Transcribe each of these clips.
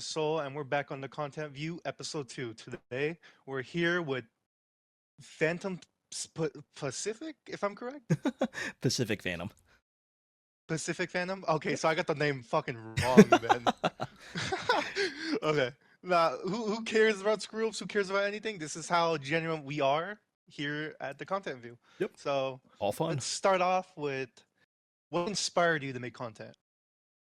Soul, and we're back on the Content View, episode 2. Today, we're here with Phantom Pacific, if I'm correct? Pacific Phantom. Pacific Phantom? Okay, Yep. so I got the name fucking wrong then. Okay. Now, who cares about screw ups? Who cares about anything? This is how genuine we are here at the Content View. Yep. So, All fun. let's start off with what inspired you to make content?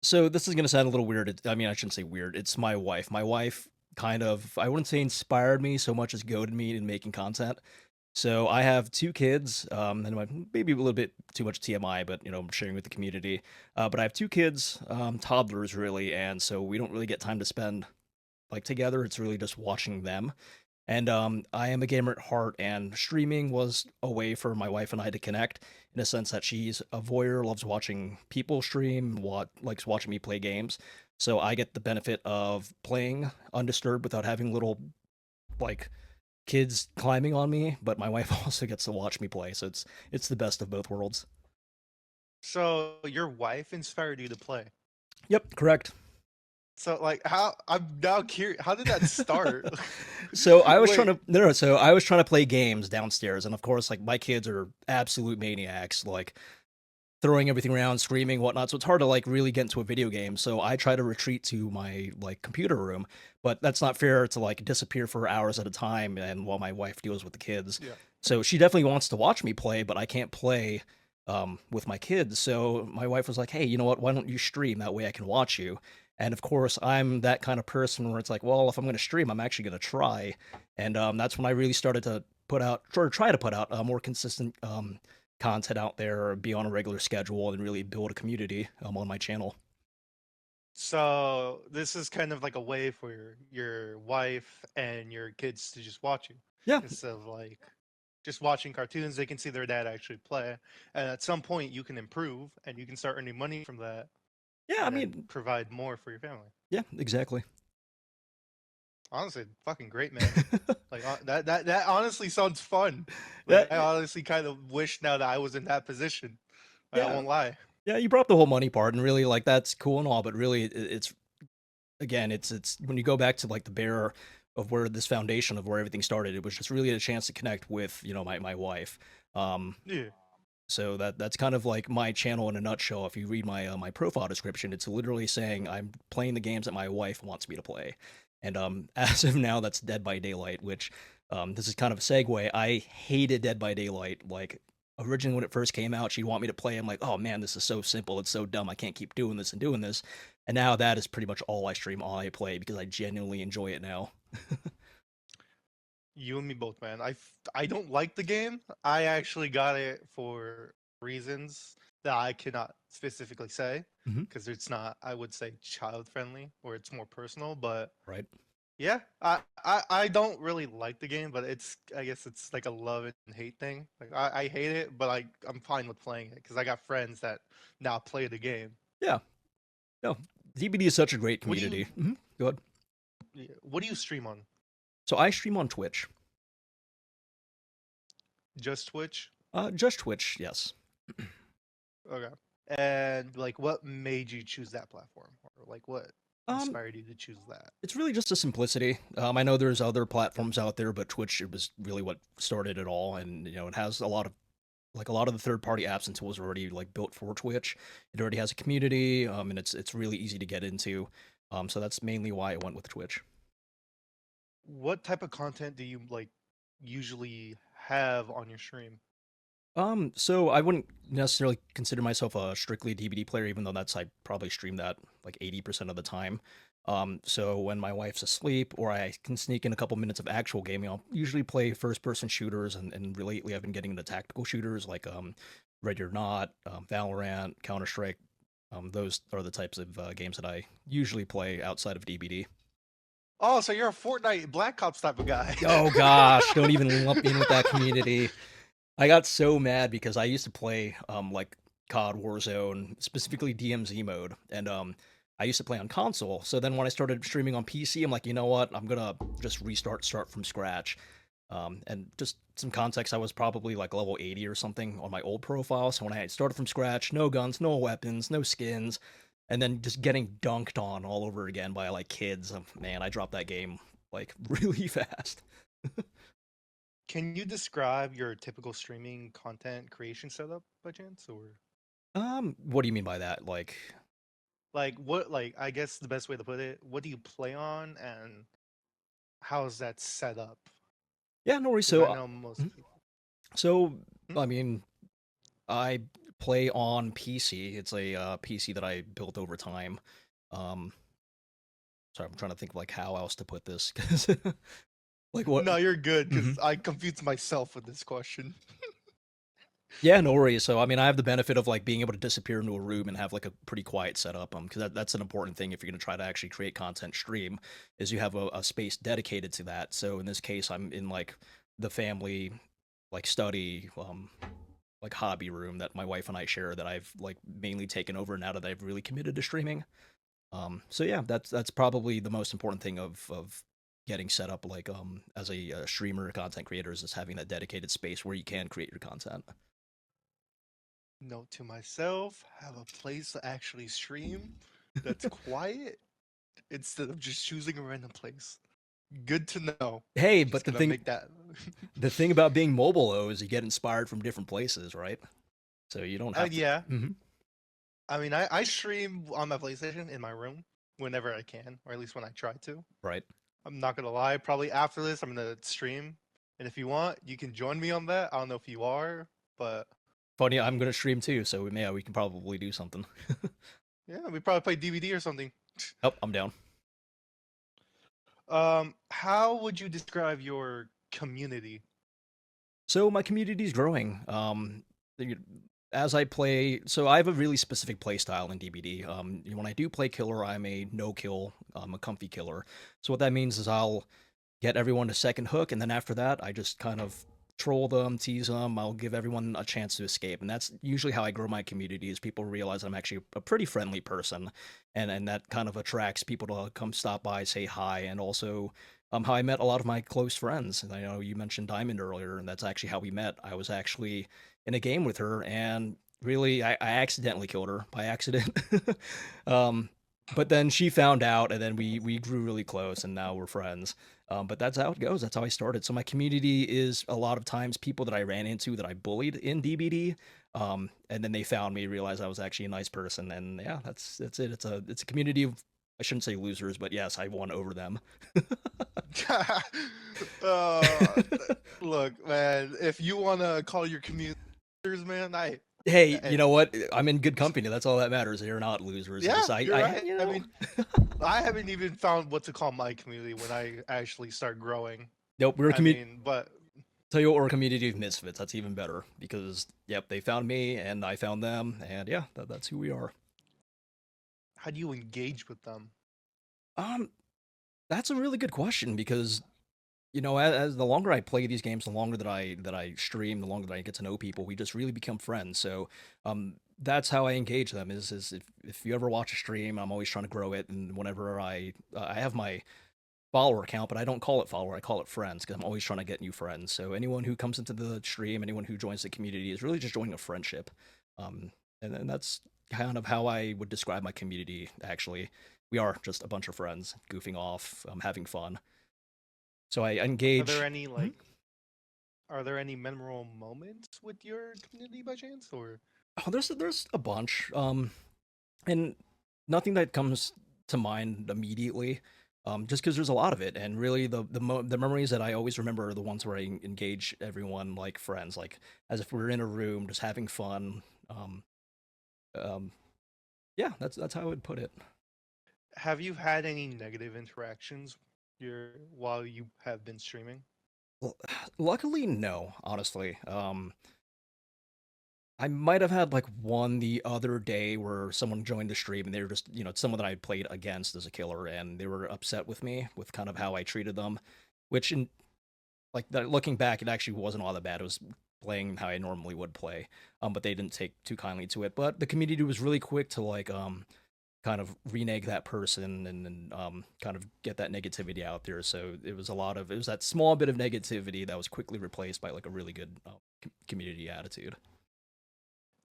So this is gonna sound a little weird. I mean, I shouldn't say weird. It's my wife. My wife kind of, I wouldn't say inspired me so much as goaded me in making content. So I have two kids, maybe a little bit too much TMI, but I'm sharing with the community. But I have two kids, toddlers really, and so we don't really get time to spend like together. It's really just watching them. And I am a gamer at heart, and streaming was a way for my wife and I to connect in a sense that she's a voyeur, loves watching people stream, likes watching me play games. So I get the benefit of playing undisturbed without having little like kids climbing on me, but my wife also gets to watch me play. So it's the best of both worlds. So, your wife inspired you to play. Yep, correct. So, like, how I'm now curious, how did that start? So I was trying Wait, to no, so I was trying to play games downstairs, and of course, like my kids are absolute maniacs, like throwing everything around, screaming, whatnot. So it's hard to like really get into a video game. So I try to retreat to my like computer room, but that's not fair to like disappear for hours at a time, and while my wife deals with the kids. yeah. So she definitely wants to watch me play, but I can't play with my kids. So my wife was like, "Hey, you know what? Why don't you stream? That way I can watch you." And of course, I'm that kind of person where it's like, well, if I'm going to stream, I'm actually going to try. And that's when I really started to put out, or try to put out, more consistent content out there, be on a regular schedule, and really build a community on my channel. So this is kind of like a way for your wife and your kids to just watch you Yeah, instead of like just watching cartoons. They can see their dad actually play, and at some point you can improve and you can start earning money from that, yeah. I and then mean, provide more for your family. yeah, exactly. Honestly, fucking great, man. Like that honestly sounds fun. Like Yeah, I honestly kind of wish now that I was in that position. Like, I yeah, won't lie. yeah. You brought up the whole money part, and really, like, that's cool and all, but really, it's again, it's when you go back to like the bare of where this foundation of where everything started. It was just really a chance to connect with my wife. Um, Yeah. So that's kind of like my channel in a nutshell. If you read my profile description, it's literally saying I'm playing the games that my wife wants me to play. And as of now, that's Dead by Daylight, which this is kind of a segue. I hated Dead by Daylight. Like originally when it first came out, she'd want me to play. I'm like, oh man, this is so simple. It's so dumb. I can't keep doing this and doing this. And now that is pretty much all I stream, all I play because I genuinely enjoy it now. You and me both, man. I don't like the game. I actually got it for reasons that I cannot specifically say Hmm. because it's not, I would say, child friendly or it's more personal. But Right? yeah, I don't really like the game, but I guess it's like a love and hate thing. Like I hate it, but I'm fine with playing it because I got friends that now play the game. Yeah. No, DBD is such a great What do you community. Go ahead. what do you stream on? So I stream on Twitch. Just Twitch? Just Twitch, yes. Okay. And like, what made you choose that platform, or like, what Um, inspired you to choose that? it's really just a simplicity. I know there's other platforms out there, but Twitch it was really what started it all, and it has a lot of the third party apps and tools are already like built for Twitch. It already has a community, and it's really easy to get into. So that's mainly why I went with Twitch. What type of content do you like usually have on your stream? So I wouldn't necessarily consider myself a strictly DVD player, even though I probably stream that like 80% of the time. So when my wife's asleep or I can sneak in a couple minutes of actual gaming, I'll usually play first person shooters and lately I've been getting into tactical shooters like Ready or Not, Valorant, Counter Strike. Those are the types of games that I usually play outside of DBD. Oh, so you're a Fortnite Black Ops type of guy. Oh gosh, don't even lump me in with that community. I got so mad because I used to play like COD Warzone, specifically DMZ mode, and I used to play on console. So then when I started streaming on PC, I'm like, you know what? I'm gonna just start from scratch. And just some context, I was probably like level 80 or something on my old profile. So when I started from scratch, no guns, no weapons, no skins, and then just getting dunked on all over again by like kids. Man, I dropped that game like really fast. Can you describe your typical streaming content creation setup by chance, or What do you mean by that? Like, like what? Like I guess the best way to put it, what do you play on, and how is that set up? yeah, no worries. Because I know most Mhm. people. So Hmm? I mean, I play on PC. It's a PC that I built over time. Um, sorry, I'm trying to think of like how else to put this because like what. No, you're good Mhm. because I confused myself with this question. Yeah, no worries. So, I mean, I have the benefit of like being able to disappear into a room and have like a pretty quiet setup. Because that's an important thing if you're going to try to actually create content stream, is you have a space dedicated to that. So in this case, I'm in like the family, like study, like hobby room that my wife and I share that I've like mainly taken over now that I've really committed to streaming. So yeah, that's probably the most important thing of getting set up like as a streamer content creator is just having that dedicated space where you can create your content. Note to myself: have a place to actually stream that's quiet instead of just choosing a random place. Good to know. Hey, but Just gonna make that. the thing about being mobile though is you get inspired from different places, right? So you don't have to. Yeah. Mhm. I mean, I stream on my PlayStation in my room whenever I can, or at least when I try to. Right. I'm not gonna lie. Probably after this, I'm gonna stream, and if you want, you can join me on that. I don't know if you are, but Funny, I'm gonna stream too, so yeah, we can probably do something. yeah, we probably play DVD or something. Oh, I'm down. How would you describe your community? So my community is growing. As I play, so I have a really specific play style in DBD. When I do play killer, I'm a no kill, a comfy killer. So what that means is I'll get everyone to second hook, and then after that, I just kind of troll them, tease them. I'll give everyone a chance to escape, and that's usually how I grow my community. Is people realize I'm actually a pretty friendly person, and that kind of attracts people to come stop by, say hi, and also how I met a lot of my close friends. And I know you mentioned Diamond earlier, and that's actually how we met. I was actually in a game with her, and really, I accidentally killed her by accident. um, but then she found out, and then we grew really close, and now we're friends. But that's how it goes. That's how I started. So my community is a lot of times people that I ran into that I bullied in DBD, and then they found me, realized I was actually a nice person, and yeah, that's it. It's a community of, I shouldn't say losers, but yes, I won over them. uh, Look, man, if you wanna call your community losers, man, Hey, you hey, know what? I'm in good company. That's all that matters. They're not losers. It's yeah, just you're right. you I know. mean, I haven't even found what to call my community when I actually start growing. Nope, we're a I community. mean, but Tell you what, we're a community of misfits. That's even better because yep, they found me and I found them, and yeah, that's who we are. how do you engage with them? Um, that's a really good question because as the longer I play these games, the longer that I stream, the longer that I get to know people, we just really become friends. So, that's how I engage them. Is if you ever watch a stream, I'm always trying to grow it, and whenever I have my follower account, but I don't call it follower, I call it friends because I'm always trying to get new friends. So anyone who comes into the stream, anyone who joins the community is really just joining a friendship. Um, and then that's kind of how I would describe my community. Actually, we are just a bunch of friends goofing off, having fun. So I Are there engage. any Mhm. are there any memorable moments with your community by chance, or Oh, there's a bunch, and nothing that comes to mind immediately, just because there's a lot of it, and really the memories that I always remember are the ones where I engage everyone like friends, like as if we are in a room just having fun. Um, yeah, that's how I would put it. have you had any negative interactions your while you have been streaming? Well, luckily, no, honestly. I might have had like one the other day where someone joined the stream and they were just, someone that I had played against as a killer and they were upset with me with kind of how I treated them, which in like that looking back, it actually wasn't all that bad. It was playing how I normally would play, but they didn't take too kindly to it. But the community was really quick to like kind of renege that person and kind of get that negativity out there. So it was that small bit of negativity that was quickly replaced by like a really good community attitude.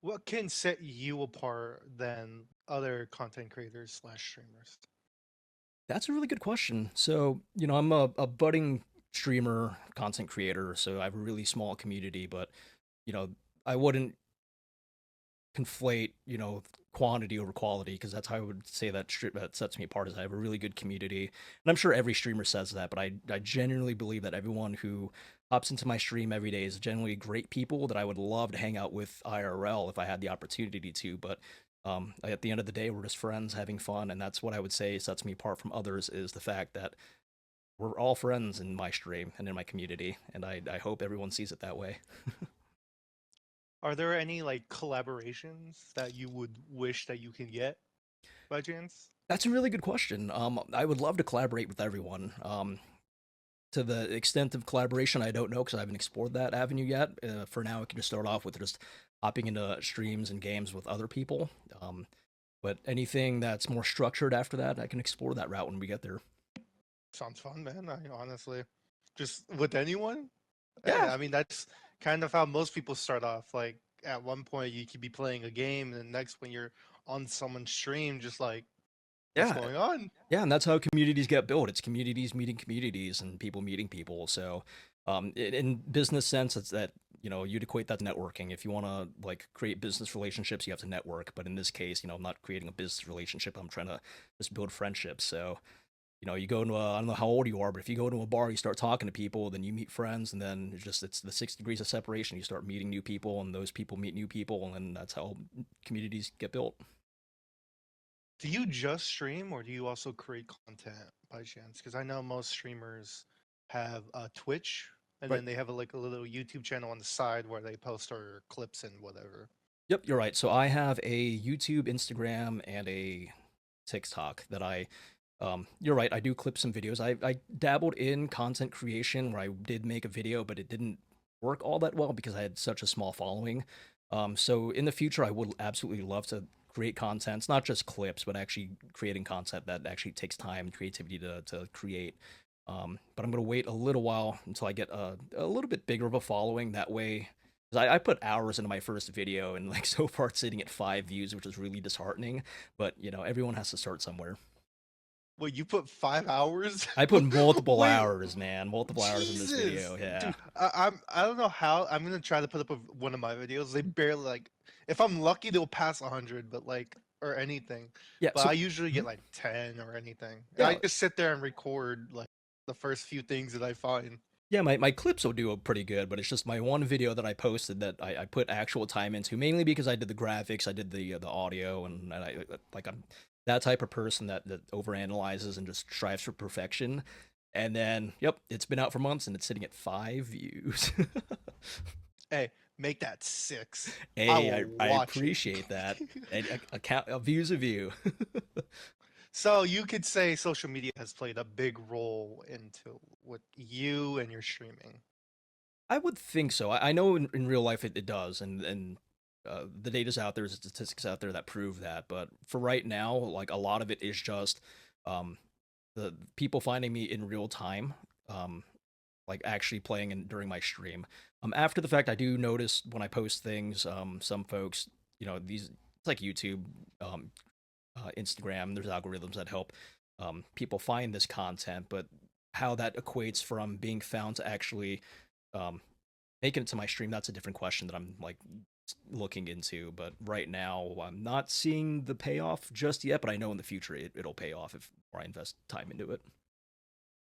What can set you apart than other content creators slash streamers? That's a really good question. So, I'm a budding streamer, content creator, so I have a really small community, but, you know, I wouldn't conflate, quantity over quality because that's how I would say that sets me apart is I have a really good community. And I'm sure every streamer says that, but I genuinely believe that everyone who hops into my stream every day is generally great people that I would love to hang out with IRL if I had the opportunity to. But at the end of the day, we're just friends having fun, and that's what I would say sets me apart from others is the fact that we're all friends in my stream and in my community, and I hope everyone sees it that way. Are there any like collaborations that you would wish that you can get by chance? That's a really good question. I would love to collaborate with everyone. To the extent of collaboration, I don't know because I haven't explored that avenue yet. For now, I can just start off with just hopping into streams and games with other people. But anything that's more structured after that, I can explore that route when we get there. Sounds fun, man. I honestly, just with anyone. Yeah, I mean, that's kind of how most people start off. Like at one point, you could be playing a game, and next, when you're on someone's stream, just like, what's yeah, going on? yeah, and that's how communities get built. It's communities meeting communities and people meeting people. So, in business sense, it's that you'd equate that to networking. If you want to like create business relationships, you have to network. But in this case, I'm not creating a business relationship. I'm trying to just build friendships. So, you go into I don't know how old you are, but if you go to a bar, you start talking to people, then you meet friends, and then it's the 6 degrees of separation. You start meeting new people, and those people meet new people, and then that's how communities get built. Do you just stream, or do you also create content by chance? Because I know most streamers have Twitch, and Right. then they have like a little YouTube channel on the side where they post their clips and whatever. Yep, you're right. So I have a YouTube, Instagram, and a TikTok that you're right, I do clip some videos. I dabbled in content creation where I did make a video, but it didn't work all that well because I had such a small following. So in the future, I would absolutely love to create content. It's not just clips, but actually creating content that actually takes time and creativity to create. But I'm going to wait a little while until I get a little bit bigger of a following. That way, 'cause I put hours into my first video, and like so far it's sitting at 5 views, which is really disheartening. But everyone has to start somewhere. Wait, you put 5 hours? I put multiple Wait, hours, man, multiple hours in this video. Jesus, Yeah, dude, I don't know how I'm gonna try to put up one of my videos. They barely like, if I'm lucky, they'll pass 100, but like or anything. yeah. But So I usually get mhm, like 10 or anything. And I yeah, just sit there and record like the first few things that I find. yeah. My clips will do pretty good, but it's just my one video that I posted that I put actual time into, mainly because I did the graphics, I did the audio, and I like I'm that type of person that overanalyzes and just strives for perfection. And then, yep, it's been out for months and it's sitting at 5 views. Hey, make that 6. I Hey, will I watch it. appreciate that. And a view's a view. So you could say social media has played a big role into what you and your streaming. I would think so. I know in real life it does, and the data's out there, there's statistics out there that prove that. But for right now, like a lot of it is just um, the people finding me in real time, um, like actually playing during my stream. After the fact, I do notice when I post things, some folks, these it's like YouTube, um, Instagram. There's algorithms that help people find this content, but how that equates from being found to actually um, making it to my stream, that's a different question that I'm like looking into. But right now, I'm not seeing the payoff just yet. But I know in the future it'll pay off if I invest time into it.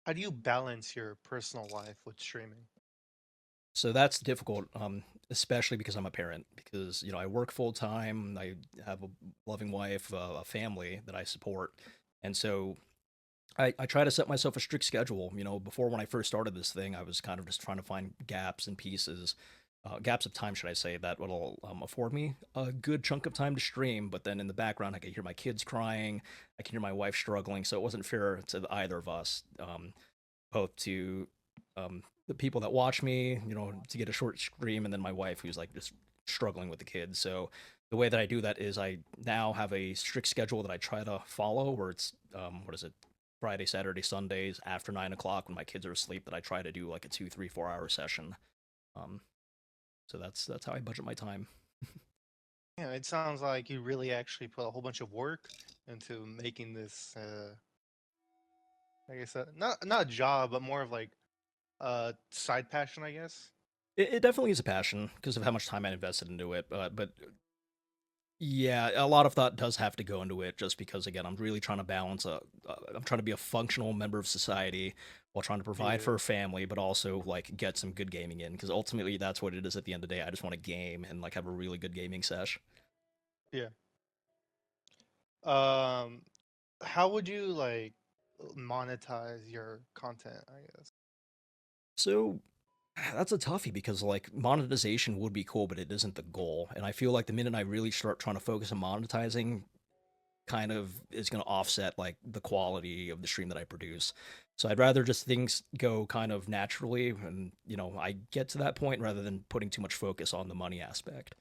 How do you balance your personal life with streaming? So that's difficult, especially because I'm a parent. Because I work full time, I have a loving wife, a family that I support, and so I try to set myself a strict schedule. Before when I first started this thing, I was kind of just trying to find gaps and pieces, gaps of time, should I say, that will afford me a good chunk of time to stream. But then in the background, I could hear my kids crying, I can hear my wife struggling, so it wasn't fair to either of us, both to the people that watch me, to get a short stream, and then my wife who's like just struggling with the kids. So the way that I do that is I now have a strict schedule that I try to follow, where it's what is it, Friday, Saturday, Sundays after 9 o'clock when my kids are asleep. That I try to do like a 2, 3, 4 hour session. Um, so that's how I budget my time. Yeah, it sounds like you really actually put a whole bunch of work into making this. I guess not a job, but more of like side passion, I guess. It definitely is a passion because of how much time I invested into it. But yeah, a lot of thought does have to go into it, just because again, I'm really trying to balance. I'm trying to be a functional member of society while trying to provide Yeah, for a family, but also like get some good gaming in. Because ultimately, that's what it is at the end of the day. I just want to game and like have a really good gaming sesh. yeah. Um, how would you like monetize your content? I guess. So that's a toughie because like monetization would be cool, but it isn't the goal. And I feel like the minute I really start trying to focus on monetizing, kind of is going to offset like the quality of the stream that I produce. So I'd rather just things go kind of naturally, and I get to that point rather than putting too much focus on the money aspect.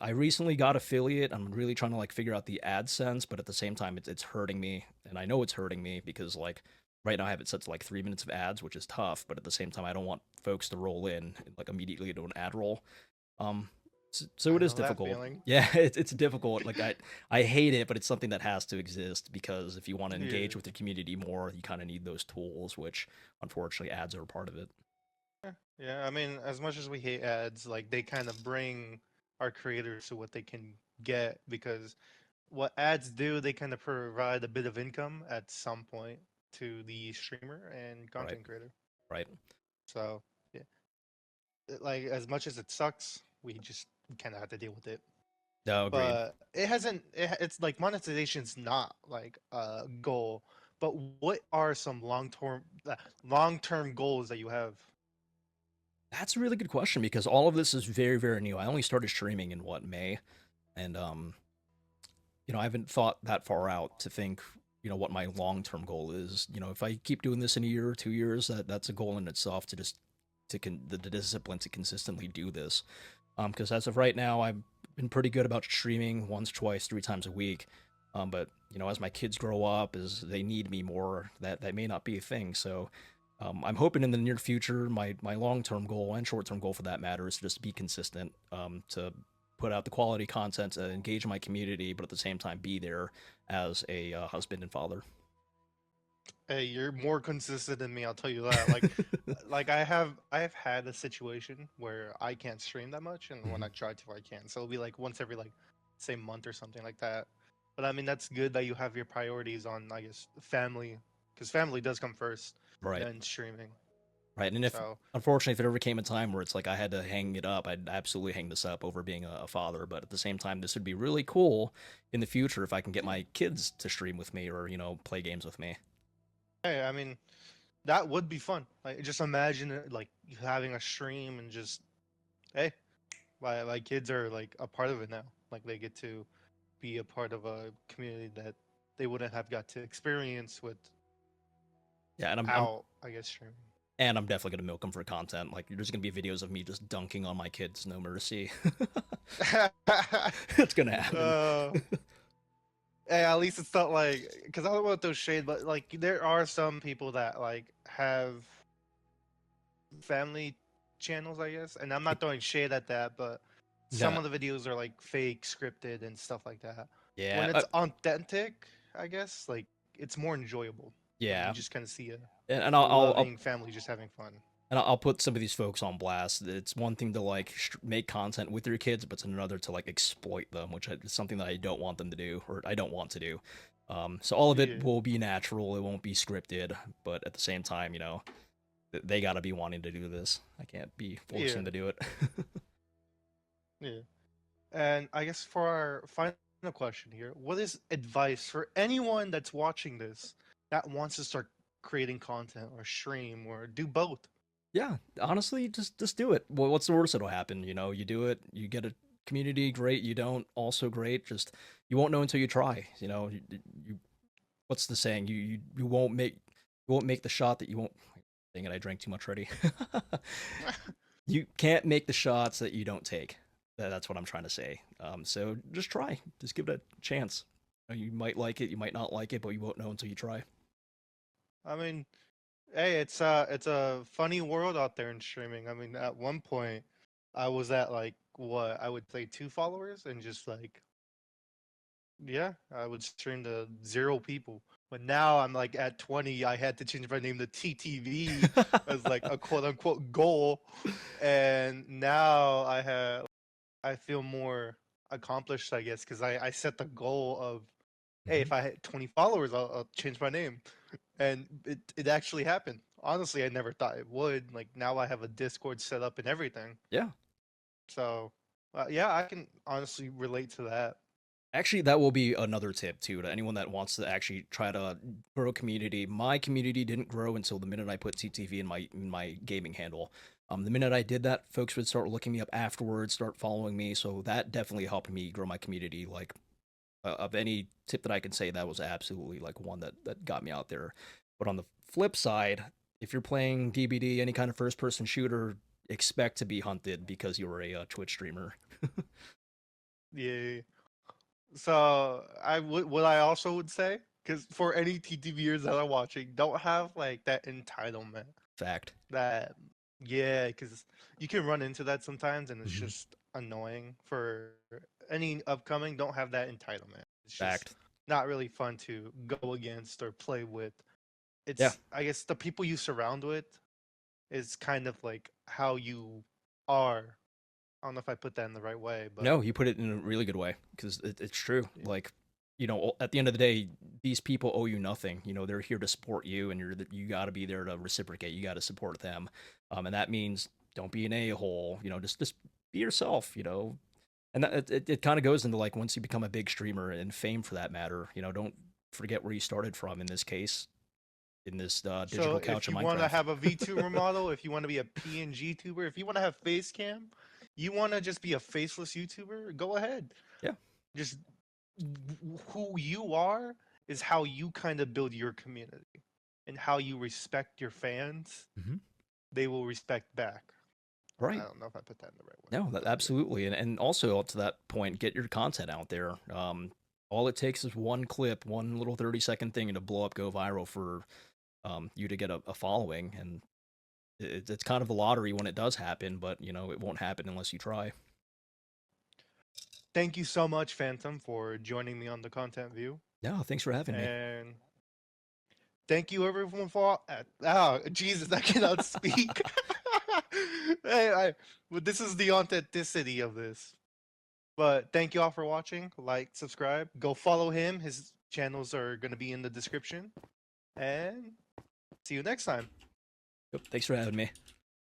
I recently got affiliate. I'm really trying to like figure out the AdSense, but at the same time, it's hurting me, and I know it's hurting me because like right now I have it set to like 3 minutes of ads, which is tough. But at the same time, I don't want folks to roll in like immediately to an ad roll. Um, so I it is know that difficult. feeling. Yeah, it's difficult. Like I hate it, but it's something that has to exist because if you want to engage Yeah. with the community more, you kind of need those tools, which unfortunately ads are a part of it. Yeah, I mean, as much as we hate ads, like they kind of bring our creators to what they can get because what ads do, they kind of provide a bit of income at some point to the streamer and Right, content creator. right. So, yeah, like as much as it sucks, we kind of have to deal with it. No, agreed. But it hasn't. It's like monetization's not like a goal. But what are some long term goals that you have? That's a really good question because all of this is very, very new. I only started streaming in what, May, and I haven't thought that far out to think, what my long-term goal is. If I keep doing this in a year or 2 years, that's a goal in itself to just the discipline to consistently do this. Because as of right now, I've been pretty good about streaming once, twice, 3 times a week. But as my kids grow up, as they need me more, that may not be a thing. So I'm hoping in the near future, my long term goal and short term goal for that matter is to just be consistent, to put out the quality content, to engage my community, but at the same time be there as a husband and father. Hey, you're more consistent than me. I'll tell you that. Like I have had a situation where I can't stream that much, and when Mhm. I try to, I can. So it'll be like once every like say month or something like that. But I mean that's good that you have your priorities on I guess family, because family does come first, Right. then streaming. Right. And if So unfortunately, if it ever came a time where it's like I had to hang it up, I'd absolutely hang this up over being a father. But at the same time, this would be really cool in the future if I can get yeah, my kids to stream with me or, play games with me. hey, I mean that would be fun. Like just imagine it, like you having a stream and just hey, my kids are like a part of it now. Like they get to be a part of a community that they wouldn't have got to experience Yeah, and I'm without, I guess, streaming. and I'm definitely gonna milk them for content. Like there's gonna be videos of me just dunking on my kids, no mercy. It's gonna happen. uh, hey, at least it's not like because I don't want those shade, but like there are some people that like have family channels, I guess, and I'm not throwing shade at that, but some No, of the videos are like fake, scripted, and stuff like that. When yeah, it's authentic, I guess, like it's more enjoyable when you yeah, just kind of see and a I'll loving family just having fun. I'll put some of these folks on blast. It's one thing to like make content with your kids, but it's another to like exploit them, which is something that I don't want them to do, or I don't want to do. So all of it Yeah, will be natural. It won't be scripted, but at the same time, they got to be wanting to do this. I can't be yeah, forcing them to do it. yeah. And I guess for our final question here, what is advice for anyone that's watching this that wants to start creating content or stream or do both? Yeah, honestly, just do it. Well, what's the worst that'll happen? You do it, you get a community, great. You don't, also great. Just you won't know until you try. You what's the saying? You won't make the shot that you won't. Dang it, I drank too much already. You can't make the shots that you don't take. That's what I'm trying to say. So just try. Just give it a chance. You might like it, you might not like it, but you won't know until you try. I mean, hey, it's a funny world out there in streaming. I mean, at one point, I was at like what I would say 2 followers, and just like, yeah, I would stream to 0 people. But now I'm like at 20. I had to change my name to TTV as like a quote unquote goal, and now I feel more accomplished, I guess, because I set the goal of, hey, if I hit 20 followers, I'll change my name, and it actually happened. Honestly, I never thought it would. Like, now I have a Discord set up and everything. Yeah. So, yeah, I can honestly relate to that. Actually, that will be another tip too to anyone that wants to actually try to grow a community. My community didn't grow until the minute I put TTV in my gaming handle. The minute I did that, folks would start looking me up afterwards, start following me. So that definitely helped me grow my community. Like, of any tip that I can say, that was absolutely like one that got me out there. But on the flip side, if you're playing DBD, any kind of first person shooter, expect to be hunted because you're a Twitch streamer. Yeah. So I would what I also would say, because for any TTVers that are watching, don't have like that entitlement. Fact. That, yeah, because you can run into that sometimes, and it's Mhm. just annoying for any upcoming. Don't have that entitlement. It's just Fact. not really fun to go against or play with. Yeah. It's, I guess, the people you surround with is kind of like how you are. I don't know if I put that in the right way, but No, you put it in a really good way because it's true. yeah. Like, at the end of the day, these people owe you nothing. They're here to support you, and you got to be there to reciprocate. You got to support them, and that means don't be an a hole. Just be yourself. And that it kind of goes into like once you become a big streamer and fame for that matter. Don't forget where you started from. In this case, in this So digital couch if of you want to Minecraft. have a VTuber model, if you want to be a PNG tuber, if you want to have face cam, you want to just be a faceless YouTuber, go ahead. Yeah. Just who you are is how you kind of build your community, and how you respect your fans, Mm-hmm. they will respect back. I Right. don't know if I put that in the right way. No, But yeah. absolutely, and also to that point, get your content out there. All it takes is one clip, one little 30-second thing to blow up, go viral for you to get a following, and it's kind of a lottery when it does happen, but it won't happen unless you try. Thank you so much, Phantom, for joining me on the content view. Yeah, thanks for having me. And thank you everyone for, oh Jesus, I cannot speak. Well, this is the authenticity of this. But thank you all for watching. Like, subscribe, go follow him. His channels are going to be in the description. And see you next time. Yep, thanks for having me.